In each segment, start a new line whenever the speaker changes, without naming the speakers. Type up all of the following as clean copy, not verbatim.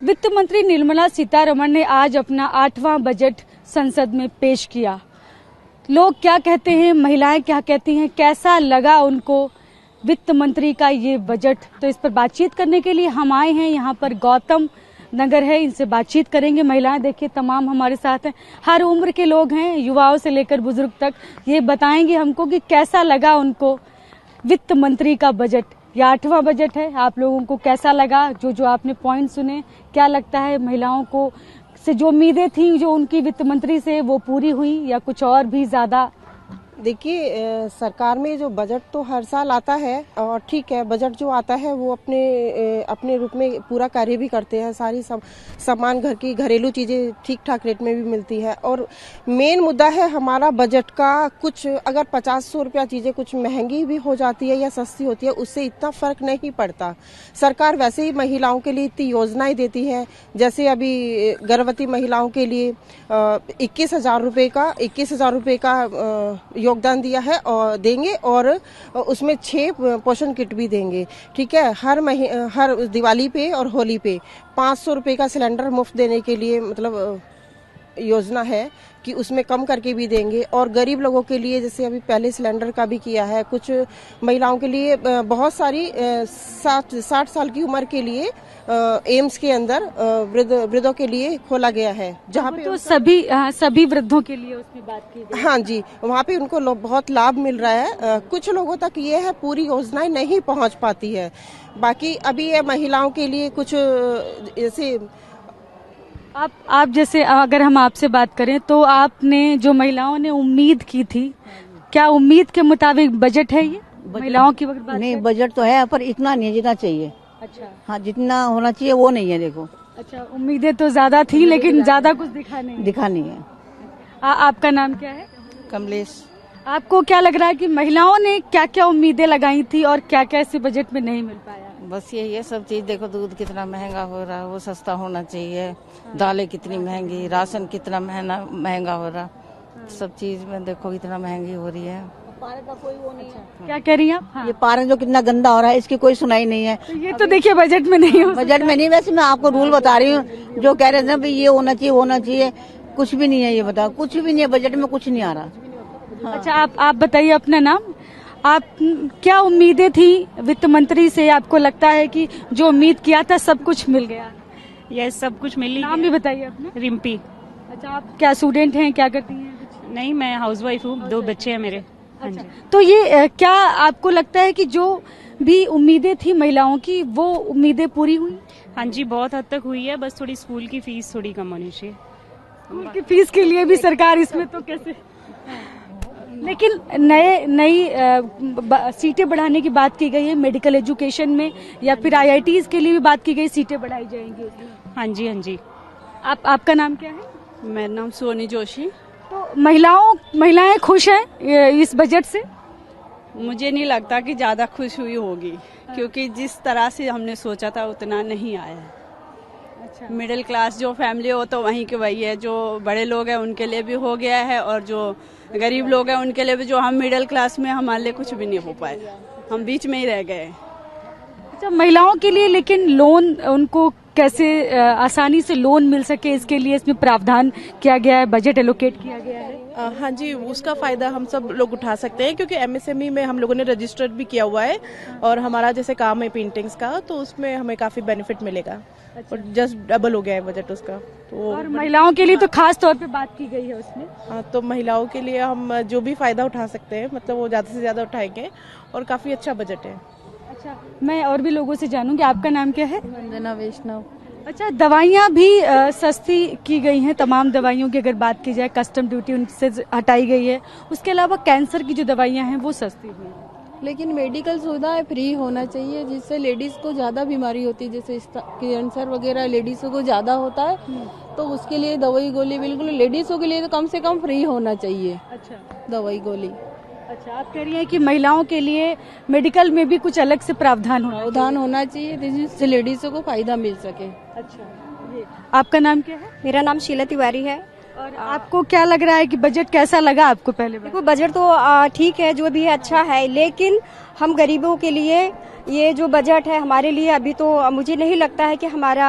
वित्त मंत्री निर्मला सीतारमण ने आज अपना 8वां बजट संसद में पेश किया। लोग क्या कहते हैं, महिलाएं क्या कहती हैं, कैसा लगा उनको वित्त मंत्री का ये बजट, तो इस पर बातचीत करने के लिए हम आए हैं। यहाँ पर गौतम नगर है, इनसे बातचीत करेंगे। महिलाएं देखिए तमाम हमारे साथ हैं, हर उम्र के लोग हैं, युवाओं से लेकर बुजुर्ग तक। ये बताएंगे हमको कि कैसा लगा उनको वित्त मंत्री का बजट। ये 8वां बजट है, आप लोगों को कैसा लगा? जो आपने पॉइंट सुने, क्या लगता है महिलाओं को से जो उम्मीदें थी जो उनकी वित्त मंत्री से, वो पूरी हुई या कुछ और भी ज्यादा?
देखिए, सरकार में जो बजट तो हर साल आता है और ठीक है, बजट जो आता है वो अपने रूप में पूरा कार्य भी करते हैं। सारी सामान घर की घरेलू चीजें ठीक ठाक रेट में भी मिलती है। और मेन मुद्दा है हमारा बजट का, कुछ अगर 50-100 रुपया चीजें कुछ महंगी भी हो जाती है या सस्ती होती है, उससे इतना फर्क नहीं पड़ता। सरकार वैसे ही महिलाओं के लिए इतनी योजनाएं देती है, जैसे अभी गर्भवती महिलाओं के लिए 21,000 रुपए का योगदान दिया है और देंगे, और उसमें 6 पोषण किट भी देंगे। ठीक है, हर दिवाली पे और होली पे 500 रुपए का सिलेंडर मुफ्त देने के लिए मतलब योजना है कि उसमें कम करके भी देंगे। और गरीब लोगों के लिए जैसे अभी पहले सिलेंडर का भी किया है, कुछ महिलाओं के लिए बहुत सारी 60 साल की उम्र के लिए एम्स के अंदर वृद्धों के लिए खोला गया है, जहाँ पे
तो सभी वृद्धों के लिए उसमें बात की गई।
हाँ जी, वहाँ पे उनको बहुत लाभ मिल रहा है। कुछ लोगों तक ये है, पूरी योजनाएं नहीं पहुँच पाती है। बाकी अभी ये महिलाओं के लिए कुछ जैसे
आप जैसे अगर हम आपसे बात करें तो आपने जो महिलाओं ने उम्मीद की थी, क्या उम्मीद के मुताबिक बजट है ये? महिलाओं की बात
नहीं, बजट तो है पर इतना नहीं जितना चाहिए।
अच्छा,
हाँ, जितना होना चाहिए वो नहीं है। देखो,
अच्छा, उम्मीदें तो ज्यादा थी लेकिन ज्यादा कुछ दिखा नहीं
है।
आपका नाम क्या है?
कमलेश।
आपको क्या लग रहा है कि महिलाओं ने क्या क्या उम्मीदें लगाई थी और क्या क्या इस बजट में नहीं मिल पाया?
बस ये सब चीज देखो, दूध कितना महंगा हो रहा है, वो सस्ता होना चाहिए। दालें कितनी महंगी, राशन कितना महंगा हो रहा, सब चीज में देखो कितना महंगी हो रही है।
पानी का कोई वो नहीं है।
क्या कह रही हैं आप? हाँ।
ये पानी जो कितना गंदा हो रहा है, इसकी कोई सुनाई नहीं है।
तो ये तो देखिए बजट में नहीं हो,
बजट में नहीं। वैसे मैं आपको रूल बता रही हूँ, जो कह रहे थे ना भाई ये होना चाहिए होना चाहिए, कुछ भी नहीं है। ये बताओ, कुछ भी नहीं है, बजट में कुछ नहीं आ रहा। हाँ।
अच्छा, आप बताइए अपना नाम। आप क्या उम्मीदें थी वित्त मंत्री से? आपको लगता है कि जो उम्मीद किया था सब कुछ मिल गया?
यस, सब कुछ मिल ही
नाम भी बताइए अपना।
रिम्पी।
अच्छा, आप क्या स्टूडेंट हैं, क्या करती हैं?
नहीं, मैं हाउसवाइफ हूँ, 2 बच्चे हैं मेरे। हाँ जी।
तो ये क्या आपको लगता है कि जो भी उम्मीदें थी महिलाओं की, वो उम्मीदें पूरी हुई?
हाँ जी, बहुत हद तक हुई है। बस थोड़ी स्कूल की फीस थोड़ी कम होनी चाहिए।
स्कूल की फीस के लिए भी सरकार इसमें तो कैसे, लेकिन नई सीटें बढ़ाने की बात की गई है मेडिकल एजुकेशन में, या फिर IITs के लिए भी बात की गई, सीटें बढ़ाई जाएंगी।
हाँ जी, हाँ जी।
आपका नाम क्या है?
मेरा नाम सोनी जोशी।
तो महिलाएं खुश हैं इस बजट से?
मुझे नहीं लगता कि ज्यादा खुश हुई होगी, क्योंकि जिस तरह से हमने सोचा था उतना नहीं आया है।
अच्छा,
मिडिल क्लास जो फैमिली हो तो वहीं के वही है, जो बड़े लोग हैं उनके लिए भी हो गया है, और जो गरीब लोग हैं उनके लिए भी। जो हम मिडिल क्लास में, हमारे लिए कुछ भी नहीं हो पाया, हम बीच में ही रह गए।
अच्छा, महिलाओं के लिए लेकिन लोन, उनको कैसे आसानी से लोन मिल सके, इसके लिए इसमें प्रावधान किया गया है, बजट एलोकेट किया गया है।
हाँ जी, उसका फायदा हम सब लोग उठा सकते हैं, क्योंकि MSME में हम लोगों ने रजिस्टर्ड भी किया हुआ है, और हमारा जैसे काम है पेंटिंग्स का, तो उसमें हमें काफी बेनिफिट मिलेगा।
अच्छा।
और जस्ट डबल हो गया है बजट उसका। तो
और महिलाओं के लिए तो खास तौर पे बात की गई है उसमें।
हाँ, तो महिलाओं के लिए हम जो भी फायदा उठा सकते हैं, मतलब वो ज्यादा से ज्यादा उठाएंगे, और काफी अच्छा बजट है।
अच्छा, मैं और भी लोगों से जानूंगी। आपका नाम क्या है?
वंदना वैष्णव।
अच्छा, दवाइयाँ भी सस्ती की गई हैं। तमाम दवाइयों की अगर बात की जाए, कस्टम ड्यूटी उनसे हटाई गई है। उसके अलावा कैंसर की जो दवाइयाँ हैं वो सस्ती हुई हैं।
लेकिन मेडिकल सुविधाएं फ्री होना चाहिए, जिससे लेडीज को ज्यादा बीमारी होती है, जैसे कैंसर वगैरह लेडीजों को ज्यादा होता है, तो उसके लिए दवाई गोली बिल्कुल लेडीजों के लिए तो कम से कम फ्री होना चाहिए।
अच्छा,
दवाई गोली।
अच्छा, आप कह रही हैं कि महिलाओं के लिए मेडिकल में भी कुछ अलग से प्रावधान
होना चाहिए जिससे लेडीजों को फायदा मिल सके।
अच्छा, आपका नाम क्या है?
मेरा नाम शीला तिवारी है।
और आपको क्या लग रहा है कि बजट कैसा लगा आपको? पहले
देखो, बजट तो ठीक है, जो भी है अच्छा है, लेकिन हम गरीबों के लिए ये जो बजट है हमारे लिए अभी तो मुझे नहीं लगता है कि हमारा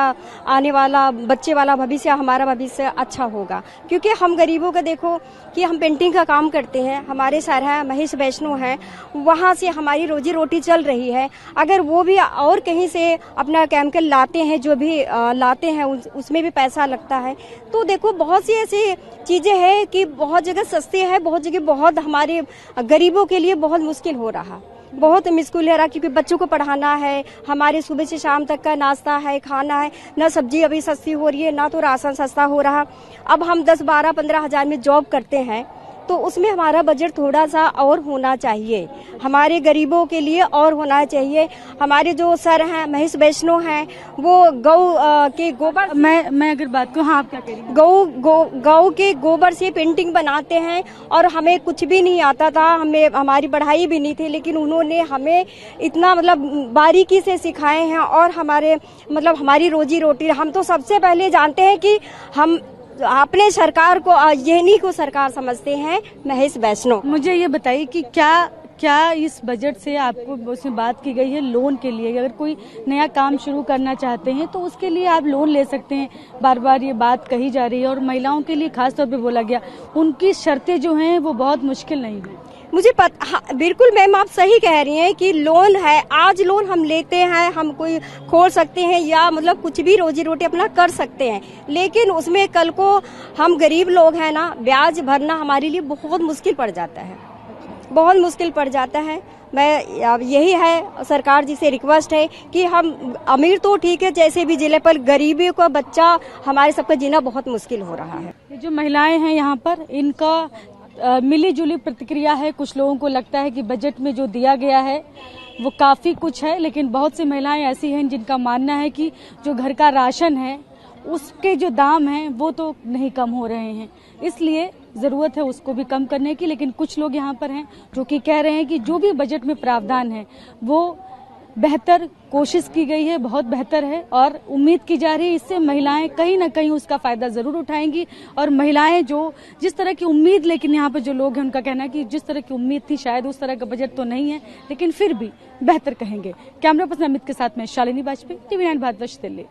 आने वाला बच्चे वाला भविष्य, हमारा भविष्य अच्छा होगा, क्योंकि हम गरीबों का देखो कि हम पेंटिंग का काम करते हैं, हमारे सर हैं महेश वैष्णो हैं, वहाँ से हमारी रोजी रोटी चल रही है। अगर वो भी और कहीं से अपना केमिकल लाते हैं, जो भी लाते हैं उसमें भी पैसा लगता है। तो देखो बहुत सी ऐसी चीजें हैं कि बहुत जगह सस्ते है, बहुत जगह बहुत हमारे गरीबों के लिए बहुत मुश्किल हो रहा, बहुत मुश्किल है रहा, क्योंकि बच्चों को पढ़ाना है, हमारे सुबह से शाम तक का नाश्ता है, खाना है, ना सब्जी अभी सस्ती हो रही है, ना तो राशन सस्ता हो रहा। अब हम 10-12-15 हजार में जॉब करते हैं, तो उसमें हमारा बजट थोड़ा सा और होना चाहिए, हमारे गरीबों के लिए और होना चाहिए। हमारे जो सर हैं महेश वैष्णो हैं, वो गौ के गोबर,
मैं अगर बात करूँ, हाँ आप क्या कह रही हैं?
गौ के गोबर से पेंटिंग बनाते हैं, और हमें कुछ भी नहीं आता था, हमें हमारी पढ़ाई भी नहीं थी, लेकिन उन्होंने हमें इतना मतलब बारीकी से सिखाए हैं, और हमारे मतलब हमारी रोजी रोटी, हम तो सबसे पहले जानते हैं कि हम अपने सरकार को, यही को सरकार समझते हैं महेश वैष्णो।
मुझे ये बताइए कि क्या इस बजट से आपको उसमें बात की गई है लोन के लिए? अगर कोई नया काम शुरू करना चाहते हैं तो उसके लिए आप लोन ले सकते हैं, बार बार ये बात कही जा रही है, और महिलाओं के लिए खास तौर पे बोला गया, उनकी शर्तें जो हैं वो बहुत मुश्किल नहीं है।
मुझे हाँ, बिल्कुल मैम आप सही कह रही हैं कि लोन है, आज लोन हम लेते हैं, हम कोई खोल सकते हैं या मतलब कुछ भी रोजी रोटी अपना कर सकते हैं, लेकिन उसमें कल को हम गरीब लोग हैं ना, ब्याज भरना हमारे लिए बहुत मुश्किल पड़ जाता है, बहुत मुश्किल पड़ जाता है। मैं यही है सरकार जी से रिक्वेस्ट है कि हम अमीर तो ठीक है जैसे भी जिले पर, गरीबी का बच्चा हमारे सबका जीना बहुत मुश्किल हो रहा है।
ये जो महिलाएं हैं यहाँ पर, इनका मिली जुली प्रतिक्रिया है। कुछ लोगों को लगता है कि बजट में जो दिया गया है वो काफी कुछ है, लेकिन बहुत सी महिलाएं ऐसी हैं जिनका मानना है कि जो घर का राशन है उसके जो दाम हैं वो तो नहीं कम हो रहे हैं, इसलिए जरूरत है उसको भी कम करने की। लेकिन कुछ लोग यहाँ पर हैं जो कि कह रहे हैं कि जो भी बजट में प्रावधान है वो बेहतर कोशिश की गई है, बहुत बेहतर है, और उम्मीद की जा रही है इससे महिलाएं कहीं ना कहीं उसका फायदा जरूर उठाएंगी। और महिलाएं जो जिस तरह की उम्मीद, लेकिन यहाँ पर जो लोग हैं उनका कहना है कि जिस तरह की उम्मीद थी शायद उस तरह का बजट तो नहीं है, लेकिन फिर भी बेहतर कहेंगे। कैमरा पर्सन अमित के साथ में शालिनी वाजपेयी, TV9 भारतवर्ष, दिल्ली।